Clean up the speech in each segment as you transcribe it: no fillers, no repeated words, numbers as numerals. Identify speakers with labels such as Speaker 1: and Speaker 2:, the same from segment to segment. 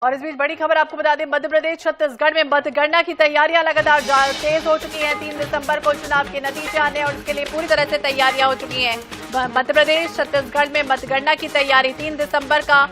Speaker 1: और इस बीच बड़ी खबर आपको बता दें, मध्य प्रदेश छत्तीसगढ़ में मतगणना की तैयारियां लगातार तेज हो चुकी हैं। 3 दिसंबर को चुनाव के नतीजे आने और इसके लिए पूरी तरह से तैयारियां हो चुकी हैं। मध्य प्रदेश छत्तीसगढ़ में मतगणना की तैयारी 3 दिसंबर का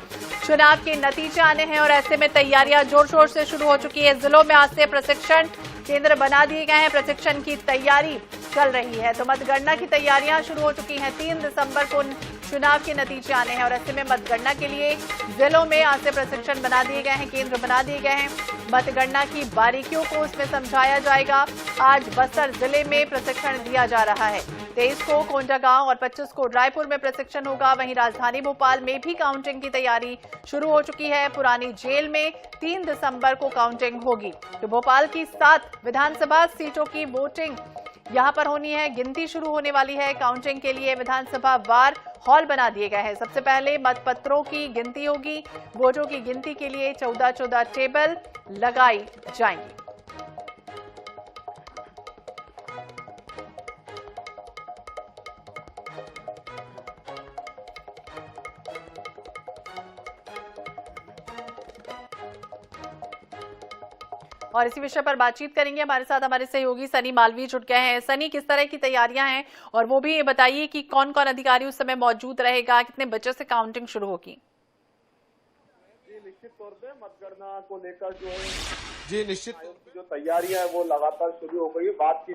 Speaker 1: चुनाव के नतीजे आने हैं और ऐसे में तैयारियां जोर शोर से शुरू हो चुकी है। जिलों में आज से प्रशिक्षण केंद्र बना दिए गए हैं, प्रशिक्षण की तैयारी चल रही है। तो मतगणना की तैयारियां शुरू हो चुकी हैं। 3 दिसंबर को चुनाव के नतीजे आने हैं और ऐसे में मतगणना के लिए जिलों में आज से प्रशिक्षण बना दिए गए हैं, केंद्र बना दिए गए हैं। मतगणना की बारीकियों को उसमें समझाया जाएगा। आज बस्तर जिले में प्रशिक्षण दिया जा रहा है। 23 को कोंडागांव और 25 को रायपुर में प्रशिक्षण होगा। वहीं राजधानी भोपाल में भी काउंटिंग की तैयारी शुरू हो चुकी है। पुरानी जेल में 3 दिसंबर को काउंटिंग होगी। तो भोपाल की 7 विधानसभा सीटों की वोटिंग यहां पर होनी है, गिनती शुरू होने वाली है। काउंटिंग के लिए विधानसभा वार हॉल बना दिए गए हैं। सबसे पहले मतपत्रों की गिनती होगी। वोटों की गिनती के लिए 14 टेबल लगाई जाएंगी। और इसी विषय पर बातचीत करेंगे। हमारे साथ हमारे सहयोगी सनी मालवी जुट गए हैं। सनी, किस तरह की तैयारियां हैं और वो भी ये बताइए कि कौन कौन अधिकारी उस समय मौजूद रहेगा, कितने बजे से काउंटिंग शुरू होगी?
Speaker 2: निश्चित तौर पे मतगणना को लेकर जो निश्चित जो तैयारियां है वो लगातार शुरू हो गई है। बात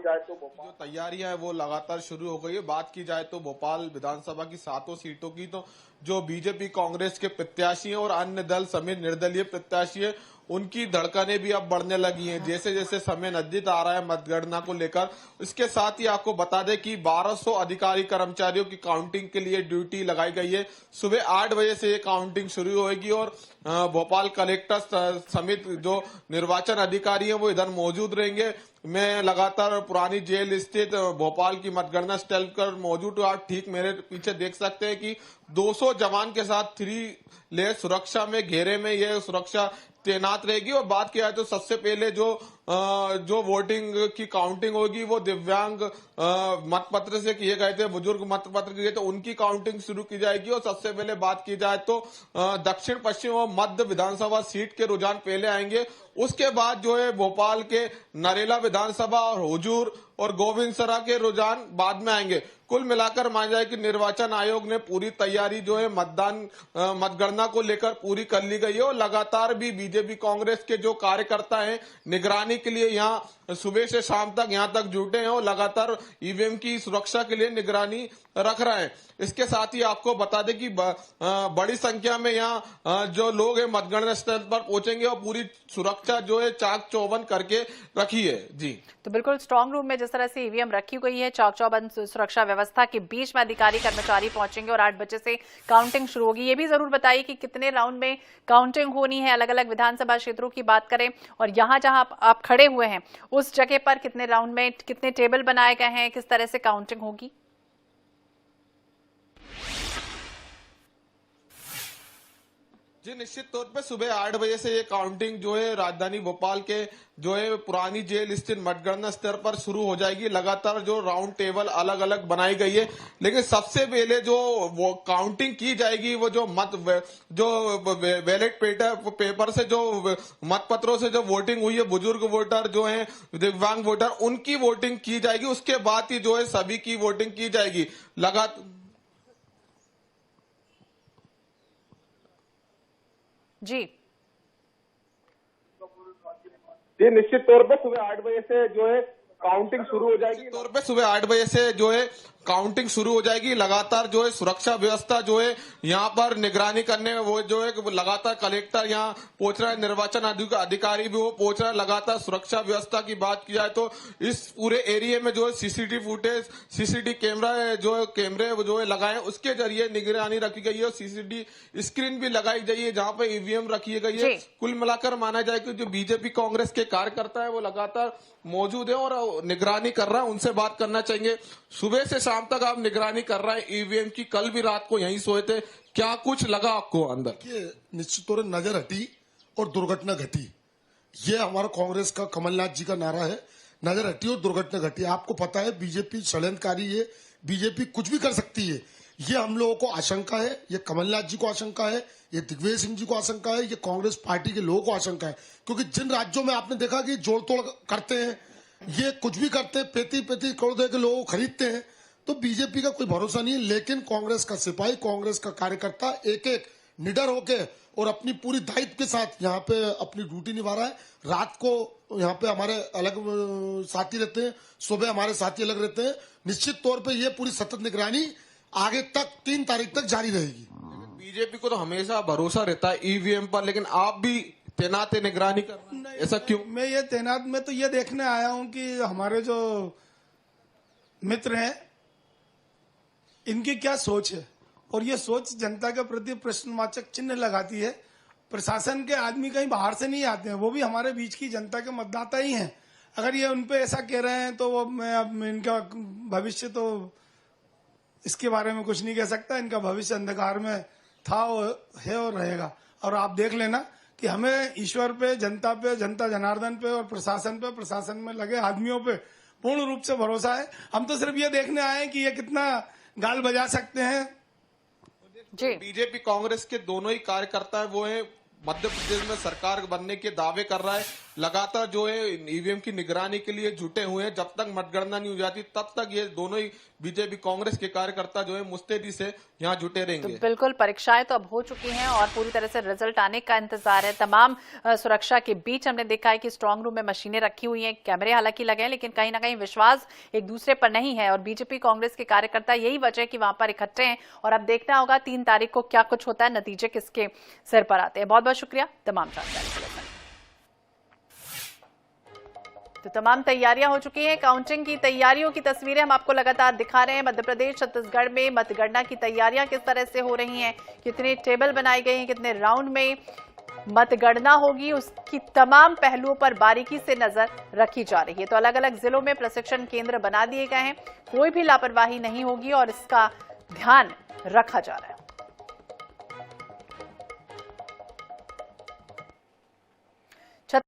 Speaker 2: की जाए तो भोपाल विधानसभा की 7 सीटों की तो जो बीजेपी कांग्रेस के प्रत्याशी हैं और अन्य दल समेत निर्दलीय प्रत्याशी है, उनकी धड़कनें भी अब बढ़ने लगी हैं जैसे जैसे समय नजदीक आ रहा है मतगणना को लेकर। इसके साथ ही आपको बता दें कि 1200 अधिकारी कर्मचारियों की काउंटिंग के लिए ड्यूटी लगाई गई है। सुबह 8 बजे से ये काउंटिंग शुरू होगी और भोपाल कलेक्टर समेत जो निर्वाचन अधिकारी हैं वो इधर मौजूद रहेंगे। मैं लगातार पुरानी जेल स्थित भोपाल की मतगणना स्थल पर मौजूद हूँ। आप ठीक मेरे पीछे देख सकते हैं कि 200 जवान के साथ 3 लेयर सुरक्षा में घेरे में यह सुरक्षा तैनात रहेगी। और बात किया जाए तो सबसे पहले जो वोटिंग की काउंटिंग होगी वो दिव्यांग मतपत्र से किए गए थे, बुजुर्ग मतपत्र किए, तो उनकी काउंटिंग शुरू की जाएगी। और सबसे पहले बात की जाए तो दक्षिण पश्चिम और मध्य विधानसभा सीट के रुझान पहले आएंगे। उसके बाद जो है भोपाल के नरेला विधानसभा और हुजूर और गोविंदसरा के रुझान बाद में आएंगे। कुल मिलाकर मान जाए कि निर्वाचन आयोग ने पूरी तैयारी जो है मतगणना को लेकर पूरी कर ली गई है। और लगातार भी बीजेपी कांग्रेस के जो कार्यकर्ता हैं निगरानी के लिए यहाँ सुबह से शाम तक यहाँ तक जुटे हैं और लगातार ईवीएम की सुरक्षा के लिए निगरानी रख रहे हैं। इसके साथ ही आपको बता दें कि बड़ी संख्या में यहाँ जो लोग हैं मतगणना स्थल पर पहुंचेंगे और पूरी सुरक्षा जो है चाक चौबंद करके रखी है। जी, तो
Speaker 1: बिल्कुल स्ट्रांग रूम में जिस तरह से ईवीएम रखी गई है, चाक चौबंद सुरक्षा व्यवस्था के बीच में अधिकारी कर्मचारी पहुंचेंगे और 8 बजे से काउंटिंग शुरू होगी। ये भी जरूर बताइए कि कितने राउंड में काउंटिंग होनी है, अलग अलग विधानसभा क्षेत्रों की बात करें और यहाँ जहां आप खड़े हुए हैं उस जगह पर कितने राउंड में कितने टेबल बनाए गए हैं, किस तरह से काउंटिंग होगी?
Speaker 2: जी, निश्चित तौर पे सुबह 8 बजे से ये काउंटिंग जो है राजधानी भोपाल के जो है पुरानी जेल स्थित मतगणना स्तर पर शुरू हो जाएगी। लगातार जो राउंड टेबल अलग अलग बनाई गई है, लेकिन सबसे पहले जो वो काउंटिंग की जाएगी वो जो बैलेट पेपर से जो मतपत्रों से जो वोटिंग हुई है, बुजुर्ग वोटर जो है, दिव्यांग वोटर, उनकी वोटिंग की जाएगी। उसके बाद ही जो है सभी की वोटिंग की जाएगी।
Speaker 1: जी,
Speaker 2: निश्चित तौर पर सुबह 8 बजे से जो है काउंटिंग शुरू हो जाएगी। तौर पे सुबह 8 बजे से जो है काउंटिंग शुरू हो जाएगी। लगातार जो है सुरक्षा व्यवस्था जो है यहाँ पर निगरानी करने वो जो है लगातार कलेक्टर यहाँ पहुंच रहा है, निर्वाचन अधिकारी भी वो पहुंच रहा है। लगातार सुरक्षा व्यवस्था की बात की जाए तो इस पूरे एरिया में जो है सीसीटीवी फुटेज, सीसीटीवी कैमरे जो है लगाए, उसके जरिए निगरानी रखी गई है और सीसीटीवी स्क्रीन भी लगाई गई है जहाँ पे ईवीएम रखी गई है। कुल मिलाकर माना जाए कि जो बीजेपी कांग्रेस के कार्यकर्ता है वो लगातार मौजूद है और निगरानी कर रहा है। उनसे बात करना चाहेंगे। सुबह से शाम तक आप निगरानी कर रहे हैं ईवीएम की, कल भी रात को यहीं सोए थे, क्या कुछ लगा आपको अंदर?
Speaker 3: निश्चित तौर पर नजर हटी और दुर्घटना घटी। ये हमारा कांग्रेस का कमलनाथ जी का नारा है, नजर हटी और दुर्घटना घटी। आपको पता है बीजेपी षड्यंत्रकारी है, बीजेपी कुछ भी कर सकती है। ये हम लोगों को आशंका है, ये कमलनाथ जी को आशंका है, ये दिग्विजय सिंह जी को आशंका है, ये कांग्रेस पार्टी के लोगों को आशंका है। क्योंकि जिन राज्यों में आपने देखा कि जोड़ तोड़ करते हैं, ये कुछ भी करते हैं, 35-35 करोड़ दे के लोगों को खरीदते हैं, तो बीजेपी का कोई भरोसा नहीं है। लेकिन कांग्रेस का सिपाही, कांग्रेस का कार्यकर्ता एक एक निडर होके और अपनी पूरी दायित्व के साथ यहाँ पे अपनी ड्यूटी निभा रहा है। रात को यहाँ पे हमारे अलग साथी रहते हैं, सुबह हमारे साथी अलग रहते हैं। निश्चित तौर पे ये पूरी सतत निगरानी आगे तक 3 तारीख तक जारी रहेगी।
Speaker 2: बीजेपी को तो हमेशा भरोसा रहता है ईवीएम पर, लेकिन आप भी तैनात निगरानी कर रहे हैं, ऐसा क्यों?
Speaker 4: मैं ये तैनात में तो ये देखने आया हूं कि हमारे जो मित्र हैं इनकी क्या सोच है, और ये सोच जनता के प्रति प्रश्नवाचक चिन्ह लगाती है। प्रशासन के आदमी कहीं बाहर से नहीं आते हैं, वो भी हमारे बीच की जनता के मतदाता ही हैं। अगर ये उनपे ऐसा कह रहे हैं तो वो मैं अब इनका भविष्य तो इसके बारे में कुछ नहीं कह सकता। इनका भविष्य अंधकार में था, है और रहेगा। और आप देख लेना कि हमें ईश्वर पे, जनता जनार्दन पे और प्रशासन पे, प्रशासन में लगे आदमियों पे पूर्ण रूप से भरोसा है। हम तो सिर्फ ये देखने आए हैं कि ये कितना गाल बजा सकते हैं।
Speaker 1: जी,
Speaker 2: बीजेपी कांग्रेस के दोनों ही कार्यकर्ता है वो है मध्य प्रदेश में सरकार बनने के दावे कर रहा है, लगातार जो है ईवीएम की निगरानी के लिए जुटे हुए हैं। जब तक मतगणना नहीं हो जाती तब तक ये दोनों ही बीजेपी कांग्रेस के कार्यकर्ता जो है मुस्तैदी से यहाँ जुटे रहेंगे।
Speaker 1: तो बिल्कुल परीक्षाएं तो अब हो चुकी हैं और पूरी तरह से रिजल्ट आने का इंतजार है। तमाम सुरक्षा के बीच हमने देखा है कि स्ट्रांग रूम में मशीनें रखी हुई हैं, कैमरे हालांकि लगे हैं, लेकिन कहीं ना कहीं विश्वास एक दूसरे पर नहीं है और बीजेपी कांग्रेस के कार्यकर्ता यही वजह है कि वहां पर इकट्ठे हैं। और अब देखना होगा 3 तारीख को क्या कुछ होता है, नतीजे किसके सिर पर आते हैं। बहुत बहुत शुक्रिया तमाम जानकारी के लिए। तो तमाम तैयारियां हो चुकी हैं, काउंटिंग की तैयारियों की तस्वीरें हम आपको लगातार दिखा रहे हैं। मध्य प्रदेश, छत्तीसगढ़ में मतगणना की तैयारियां किस तरह से हो रही हैं, कितने टेबल बनाए गए हैं, कितने राउंड में मतगणना होगी, उसकी तमाम पहलुओं पर बारीकी से नजर रखी जा रही है। तो अलग अलग जिलों में प्रशिक्षण केंद्र बना दिए गए हैं, कोई भी लापरवाही नहीं होगी और इसका ध्यान रखा जा रहा है।